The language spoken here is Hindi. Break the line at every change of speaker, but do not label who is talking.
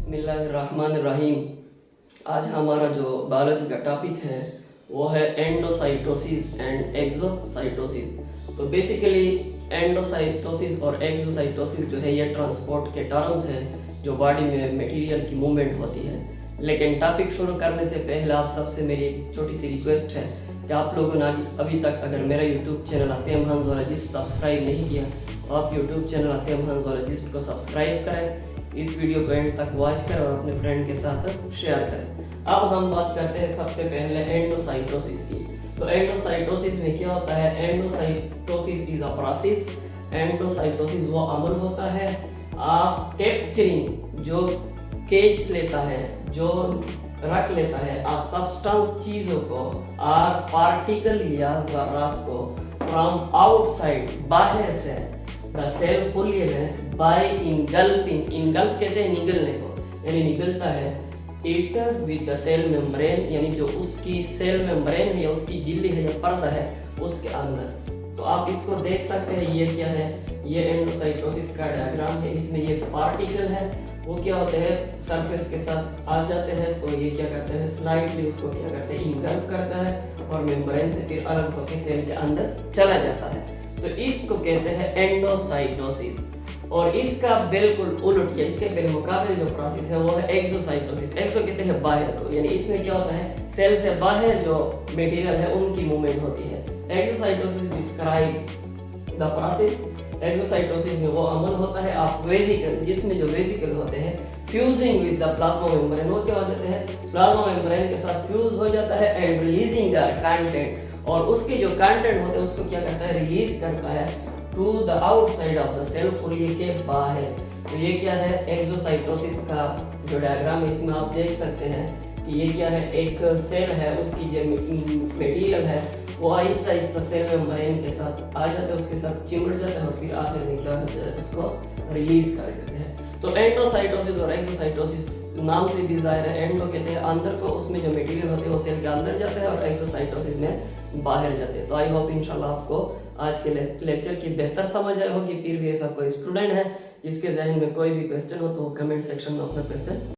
बिस्मिल्लाहिर्रहमानिर्रहीम। आज हमारा जो बायोलॉजी का टॉपिक है वो है एंडोसाइटोसिस एंड एक्सोसाइटोसिस। तो बेसिकली एंडोसाइटोसिस और एक्सोसाइटोसिस जो है ये ट्रांसपोर्ट के टर्म्स हैं जो बॉडी में मटेरियल की मूवमेंट होती है। लेकिन टॉपिक शुरू करने से पहले आप सबसे मेरी एक छोटी सी रिक्वेस्ट है कि आप लोगों ने अभी तक अगर मेरा यूट्यूब चैनल असीम हान ज़ूलॉजिस्ट सब्सक्राइब नहीं किया तो आप यूट्यूब चैनल असीम हान ज़ूलॉजिस्ट को सब्सक्राइब करें, इस वीडियो को एंड तक वॉच करें और अपने फ्रेंड के साथ शेयर करें। अब हम बात करते हैं सबसे पहले एंडोसाइटोसिस की। तो एंडोसाइटोसिस में क्या होता है? Endocytosis is a process. Endocytosis वो अमल होता है आप कैप्चरिंग, जो केच लेता है, जो रख लेता है आ सब्सटेंस चीजों को और पार्टिकल या ज़रात को फ्रॉम आउटसाइड बाहर से द सेल फुली में बाय इनगल्फिंग। इनगल्फ कहते हैं निगलने को, यानी निगलता है it with the cell membrane, यानी जो उसकी सेल मेम्ब्रेन है या उसकी झिल्ली है या पर्दा है उसके अंदर। तो आप इसको देख सकते हैं, ये क्या है? ये एंडोसाइटोसिस का डायग्राम है। इसमें ये पार्टिकल है वो क्या होते हैं सरफेस के साथ आ जाते हैं, तो ये क्या करते हैं स्लाइडली उसको क्या करते हैं इनगल्फ करता है और मेम्ब्रेन से फिर अलग होकर सेल के अंदर चला जाता है। तो इसको कहते हैं एंडोसाइटोसिस। और इसका बिल्कुल उलट या इसके बिलमुकाबिल जो प्रोसेस है वो है एक्सोसाइटोसिस। एक्सो कहते हैं बाहर को, यानी इसमें क्या होता है सेल से बाहर जो मटेरियल है उनकी मूवमेंट होती है। Exocytosis describe the process. Exocytosis में वो अमल होता है आप वेसिकल, जिसमें जो वेसिकल होते हैं fusing with the plasma membrane, वो क्या हो जाते हैं प्लाज्मा मेम्ब्रेन के साथ फ्यूज हो जाता है एंड रिलीजिंग द कंटेंट, और उसके जो कंटेंट होते हैं उसको क्या करता है रिलीज करता है to the outside of the cell fully के बाहर। तो ये क्या है एक्सोसाइटोसिस का जो डायग्राम है, इसमें आप देख सकते हैं कि ये क्या है, एक सेल है उसकी जो मटेरियल है वो आहिस्ता आहिस्ता सेल मेम्ब्रेन के साथ आ जाता है, उसके साथ चिमड़ जाता है और फिर आखिर में क्या होता है उसको रिलीज कर देते हैं। तो एंडोसाइटोसिस और एक्सोसाइटोसिस नाम से भी जाहिर है, एंडो कहते हैं अंदर को, उसमें जो मटेरियल होते हैं वो सेल के अंदर जाते हैं, और एक्सोसाइटोसिस में बाहर जाते हैं। तो आई होप इंशाल्लाह आपको आज के लेक्चर की बेहतर समझ आई होगी। फिर भी ऐसा कोई स्टूडेंट है जिसके जहन में कोई भी क्वेश्चन हो तो वो कमेंट सेक्शन में अपना क्वेश्चन